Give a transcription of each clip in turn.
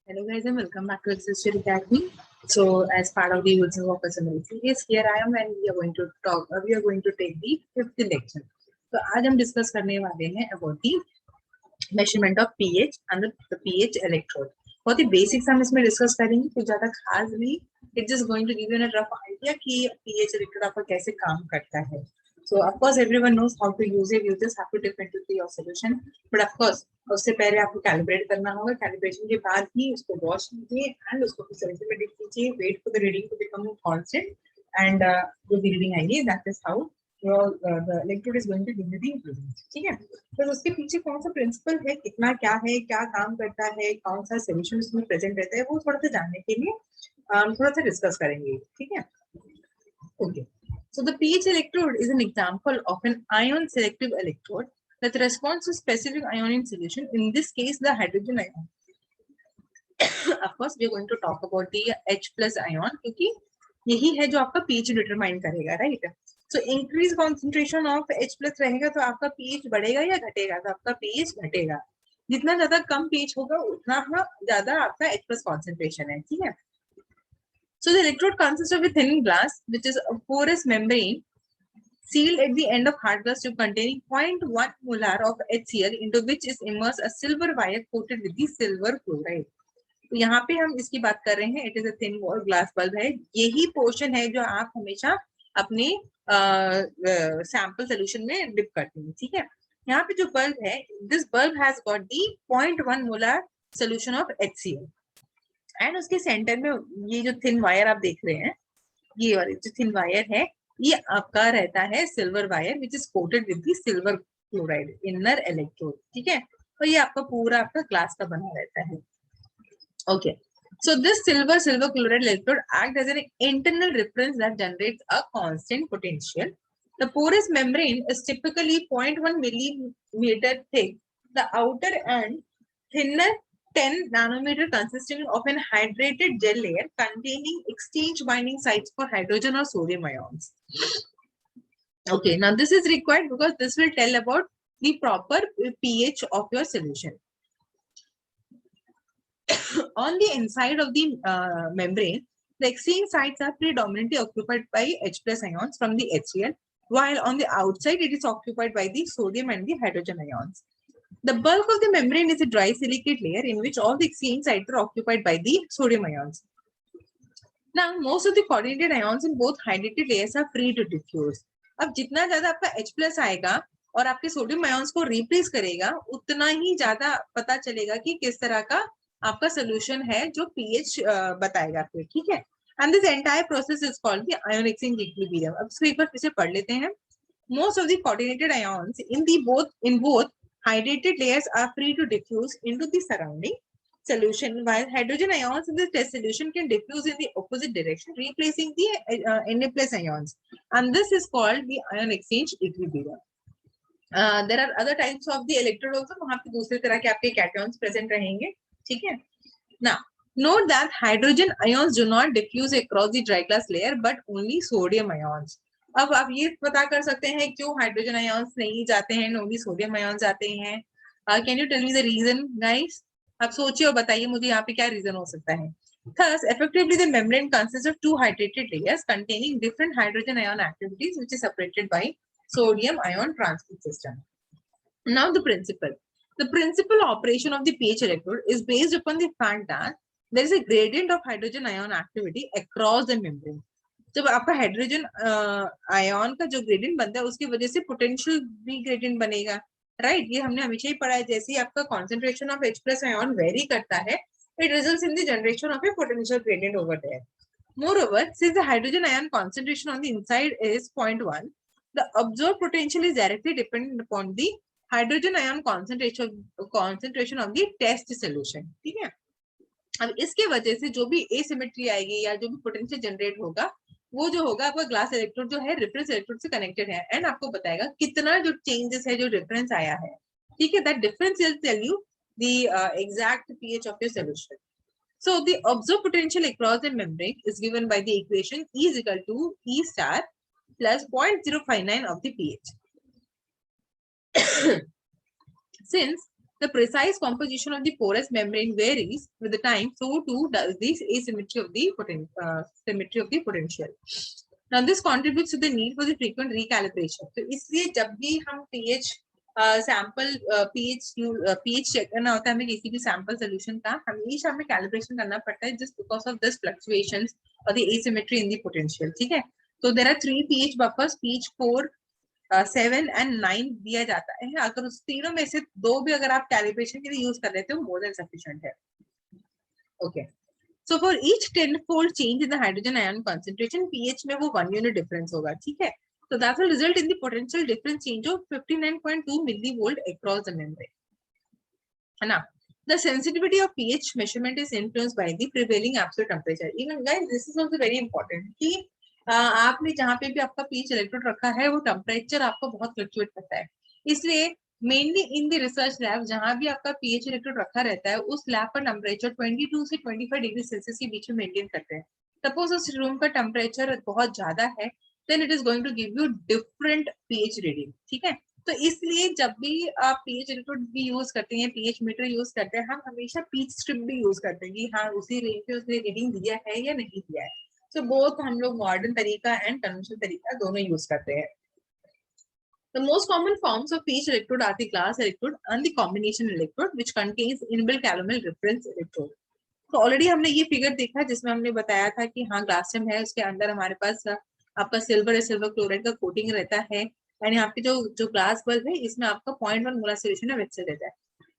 Hello guys and welcome back to Existential Academy. So as part of the using of personal series, here I am and we are going to talk. We are going to take the fifth lecture. तो आज हम discuss करने वाले हैं about the measurement of pH and the pH electrode. बहुत ही basics हम इसमें discuss करेंगे, कुछ ज्यादा खास नहीं. It's just going to give you a rough idea कि pH electrode आपका कैसे काम करता है. So of course everyone knows how to use it. You just have to dip into your solution. But of course उससे पहले आपको calibrate करना होगा. कैलिब्रेशन के बाद ही उसको वॉश कीजिए एंड उसको फिर सेंसर में डिप कीजिए. Wait for the reading to become constant and जो भी रीडिंग आएगी that is how the electrode is going to give you the reading. ठीक है. तो उसके पीछे कौन सा प्रिंसिपल है, कितना क्या है, क्या काम करता है, कौन सा सोल्यूशन उसमें प्रेजेंट रहता है, वो थोड़ा सा जानने के लिए थोड़ा सा डिस्कस करेंगे. ठीक है. Okay. So the pH electrode is an example of an ion selective electrode that responds to specific ion in solution. In this case, the hydrogen ion. Of course, we are going to talk about the H plus ion क्योंकि यही है जो आपका pH determine करेगा, right? So increase concentration of H plus रहेगा तो आपका pH बढ़ेगा या घटेगा? तो आपका pH घटेगा. जितना ज्यादा कम pH होगा उतना ज्यादा आपका H plus concentration है. ठीक है. So the electrode consists of a thin glass, which is a porous membrane sealed at the end of hard glass tube containing 0.1 molar of HCl, into which is immersed a silver wire coated with the silver chloride. तो यहाँ पे हम इसकी बात कर रहे हैं. It is a thin wall glass bulb है. यही पोर्शन है जो आप हमेशा अपने सैंपल सोल्यूशन में डिप करते हैं. ठीक है. यहाँ पे जो बल्ब है, this bulb has got the 0.1 molar solution of HCl and उसके सेंटर में ये जो थिन वायर आप देख रहे हैं, ये वाली जो थिन वायर है, ये आपका रहता है silver wire which is coated with the silver chloride inner electrode. ठीक है. तो ये आपका पूरा आपका ग्लास का बना रहता है. Okay. So this silver chloride electrode act as an internal reference that generates a constant potential. The porous membrane is typically 0.1 millimeter thick. The outer and thinner 10 nanometer consisting of an hydrated gel layer containing exchange binding sites for hydrogen or sodium ions. Okay, now this is required because this will tell about the proper pH of your solution. On the inside of the membrane, the exchange sites are predominantly occupied by H plus ions from the HCl, while on the outside it is occupied by the sodium and the hydrogen ions. The bulk of the membrane is a dry silicate layer in which all the exchange sites are occupied by the sodium ions. Now, most of the coordinated ions in both hydrated layers are free to diffuse. अब जितना ज्यादा आपका H plus आएगा और आपके sodium ions को replace करेगा, उतना ही ज्यादा पता चलेगा कि किस तरह का आपका सोल्यूशन है जो pH बताएगा फिर. ठीक है. And this entire process is called the ion exchange equilibrium. अब इसको एक बार फिर से पढ़ लेते हैं. Most of the coordinated ions in both hydrated layers are free to diffuse into the surrounding solution, while hydrogen ions in the test solution can diffuse in the opposite direction, replacing the Na plus ions, and this is called the ion exchange equilibrium. There are other types of the electrode also. वहाँ पे दूसरे तरह के आपके cations present रहेंगे. ठीक है. Now note that hydrogen ions do not diffuse across the dry glass layer but only sodium ions. अब आप ये पता कर सकते हैं क्यों हाइड्रोजन आयंस नहीं जाते हैं, ओनली सोडियम आयंस जाते हैं. Can you tell me the reason guys? आप सोचिए और बताइए मुझे यहाँ पे क्या रीजन हो सकता है. Thus, effectively, the membrane consists of two hydrated layers containing different hydrogen ion activities, which is separated by sodium ion transport system. Now, the principal operation of the pH electrode is based upon the fact that there is a gradient of hydrogen ion activity across the membrane. जब आपका hydrogen ion का जो gradient बनता है उसकी वजह से potential भी ग्रेडियंट बनेगा. राइट. ये हमने हमेशा ही पढ़ा है. जैसे ही आपका concentration of H plus ion very करता है, it results in the generation of a potential gradient over there. Moreover, since the hydrogen ion concentration on the inside is 0.1, the absorbed potential is directly dependent upon the hydrogen ion concentration of the test solution. ठीक है. अब इसके वजह से जो भी asymmetry आएगी या जो भी पोटेंशियल जनरेट होगा, वो जो होगा आपका ग्लास इलेक्ट्रोड जो है रेफरेंस इलेक्ट्रोड से कनेक्टेड है एंड आपको बताएगा कितना जो चेंजेस है जो रेफरेंस आया है. ठीक है. That difference will tell you the exact pH of your solution. So the observed potential across the membrane is given by the equation E is equal to E star plus 0.059 of the pH. Since The precise composition of the porous membrane varies with the time, so too does the asymmetry of the symmetry of the potential. Now this contributes to the need for the frequent recalibration. तो इसलिए जब भी हम pH sample pH check करना होता है हमें किसी भी सैंपल सोल्यूशन का, हमेशा हमें कैलिब्रेशन करना पड़ता है just because of this fluctuations or the asymmetry in the potential. ठीक है, तो there are 3 pH buffers, pH 4, 7 and 9 दिया जाता है. अगर उस तीनों में से 2 भी अगर आप कैलिब्रेशन के लिए यूज कर लेते हो मोर देन सफिशिएंट है. Okay, so for each 10-fold change in the hydrogen ion concentration pH में वो 1 यूनिट डिफरेंस होगा. ठीक है, so that will result in the potential difference change of 59.2 millivolt across the membrane. है ना? The sensitivity of pH measurement is influenced by the prevailing absolute temperature. Even guys, this is also very important कि आपने जहाँ पे भी आपका pH electrode रखा है वो टेम्परेचर आपको बहुत फ्लक्चुएट करता है. इसलिए mainly in the research lab जहाँ भी आपका pH इलेक्ट्रोड रखा रहता है उस लैब का टेम्परेचर 22 से 25 डिग्री सेल्सियस के बीच में मेंटेन करते हैं. सपोज उस रूम का टेम्परेचर बहुत ज्यादा है then it is going to give you different pH reading. ठीक है, तो इसलिए जब भी आप pH इलेक्ट्रोड भी यूज करते हैं, pH मीटर यूज करते हैं, हम हमेशा pH स्ट्रिप भी यूज करते हैं कि हाँ उसी रेंज पे उसने रीडिंग दिया है या नहीं दिया है. तो बोथ हम लोग मॉडर्न तरीका एंड कन्वेंशनल तरीका दोनों यूज करते हैं. The most common forms of pH electrode are the glass electrode and the combination electrode, which contains inbuilt calomel reference electrode. तो ऑलरेडी हमने ये फिगर देखा जिसमें हमने बताया था कि हाँ ग्लासियम है, उसके अंदर हमारे पास आपका सिल्वर क्लोराइड का कोटिंग रहता है एंड यहाँ पे जो ग्लास बल्ब है इसमें आपका 0.1 मोलर सॉल्यूशन है वेक्सर रहता है.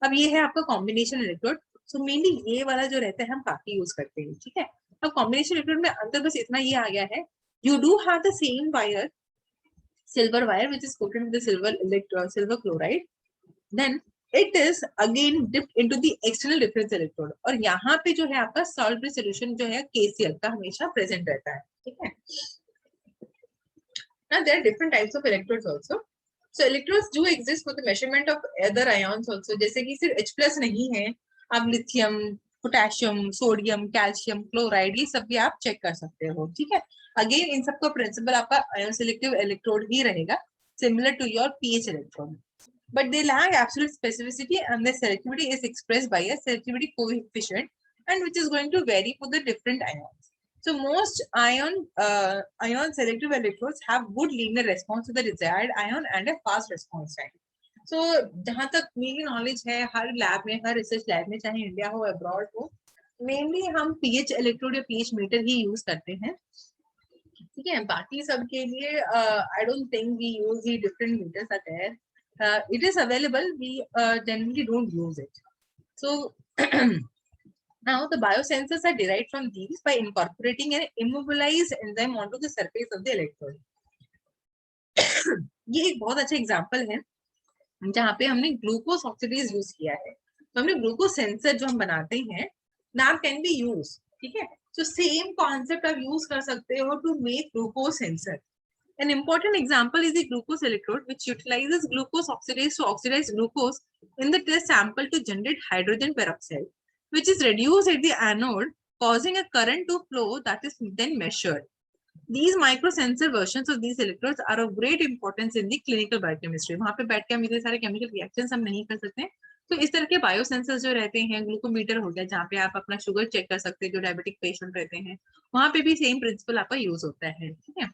अब ये है आपका कॉम्बिनेशन इलेक्ट्रोड. सो मेनली ये वाला जो रहता है हम काफी यूज करते हैं. ठीक है, अब कॉम्बिनेशन इलेक्ट्रोड में अंदर बस इतना ये आ गया है, you do have the same wire silver wire which is coated with the silver chloride, then it is again dipped into the external difference electrode और यहाँ पे जो है आपका salt free solution जो है KCl का हमेशा present रहता है. ठीक है, now there are different types of electrodes also. So electrodes do exist for the measurement of other ions also. जैसे कि सिर्फ H+ नहीं है, आप lithium, potassium, sodium, calcium, chloride ये सब भी आप चेक कर सकते हो. ठीक है, अगेन इन सबका प्रिंसिपल आपका आयन सिलेक्टिव इलेक्ट्रोड ही रहेगा, similar to your pH electrode, but they lack absolute specificity and their selectivity is expressed by a selectivity coefficient and which is going to vary for the different ions. So most ion selective electrodes have good linear response to the desired ion and a fast response time. So जहां तक मेरी knowledge है हर lab में, हर research lab में, चाहे India हो abroad हो, mainly हम पीएच इलेक्ट्रोड या पीएच मीटर ही यूज करते हैं. ठीक है, बाकी सब के लिए I don't think we use the different meters are there. It is available, we generally don't use it. So now the biosensors are derived from these by incorporating an immobilized enzyme onto the surface of the electrode. ये एक बहुत अच्छा example है जहाँ पे हमने glucose oxidase use किया है. तो हमने ग्लूकोज सेंसर जो हम बनाते हैं नाउ कैन बी यूज. ठीक है, so same concept आप यूज कर सकते हो to make glucose sensor. An important example is the glucose electrode which utilizes glucose oxidase to oxidize glucose in the test sample to generate hydrogen peroxide, which is reduced at the anode, causing a current to flow that is then measured. These microsensor versions of these electrodes are of great importance in the clinical biochemistry. वहाँ पे बैठ के हम इतने सारे chemical reactions हम नहीं कर सकते, तो इस तरह के बायोसेंसर्स जो रहते हैं, ग्लूकोमीटर हो गया जहाँ पे आप अपना शुगर चेक कर सकते हैं, जो डायबिटिक पेशेंट रहते हैं वहाँ पे भी सेम प्रिंसिपल आपका यूज होता है. ठीक है,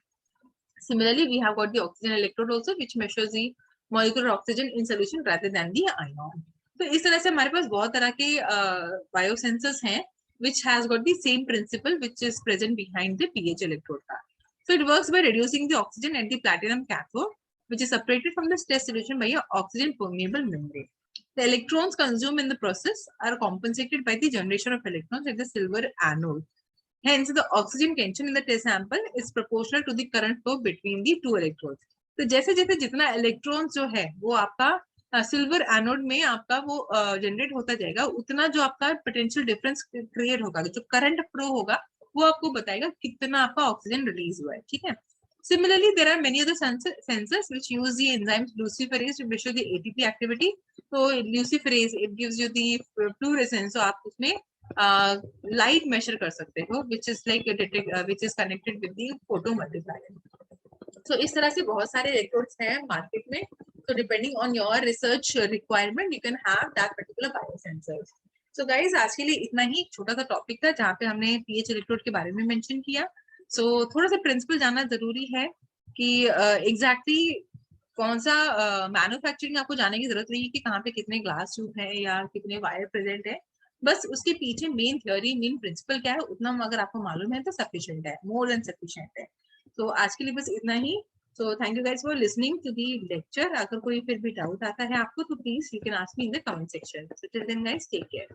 similarly we have got the oxygen electrode also which measures the molecular oxygen in solution rather than the ion. तो इस तरह से हमारे पास बहुत तरह के बायोसेंसर्स हैं which has got the same principle which is present behind the pH electrode card. So it works by reducing the oxygen at the platinum cathode, which is separated from the test solution by a oxygen permeable membrane. The electrons consumed in the process are compensated by the generation of electrons at the silver anode. Hence, the oxygen tension in the test sample is proportional to the current flow between the two electrodes. तो जैसे जैसे जितना electrons जो है वो आपका silver anode में आपका वो जनरेट होता जाएगा, उतना जो आपका पोटेंशियल डिफरेंस क्रिएट होगा, जो करंट फ्लो होगा वो आपको बताएगा कितना आपका ऑक्सीजन रिलीज हुआ है. ठीक है, similarly there are many other sensors which use the enzymes luciferase to measure the ATP activity. So luciferase it gives you the fluorescence, so आप उसमें लाइट मेजर कर सकते हो which is like which is connected with the photomultiplier. So इस तरह से बहुत सारे इलेक्ट्रोड्स हैं मार्केट में So depending on your research requirement, you can have that particular biosensors. So guys, आज के लिए इतना ही छोटा सा टॉपिक था जहाँ पे हमने पीएच इलेक्ट्रोड के बारे में मेंशन किया. So थोड़ा सा प्रिंसिपल जानना जरूरी है कि एग्जैक्टली कौन सा मैन्युफैक्चरिंग आपको जानने की जरूरत नहीं है कि कहाँ पे कितने ग्लास ट्यूब है या कितने वायर प्रेजेंट है. बस उसके पीछे मेन थ्योरी, मेन प्रिंसिपल क्या है उतना अगर आपको मालूम है तो सफिशिएंट है, मोर देन सफिशिएंट है. तो आज के लिए बस इतना ही. So thank you guys for listening to the lecture. अगर कोई फिर भी डाउट आता है आपको तो please you can ask me in the comment section. So till then guys, take care.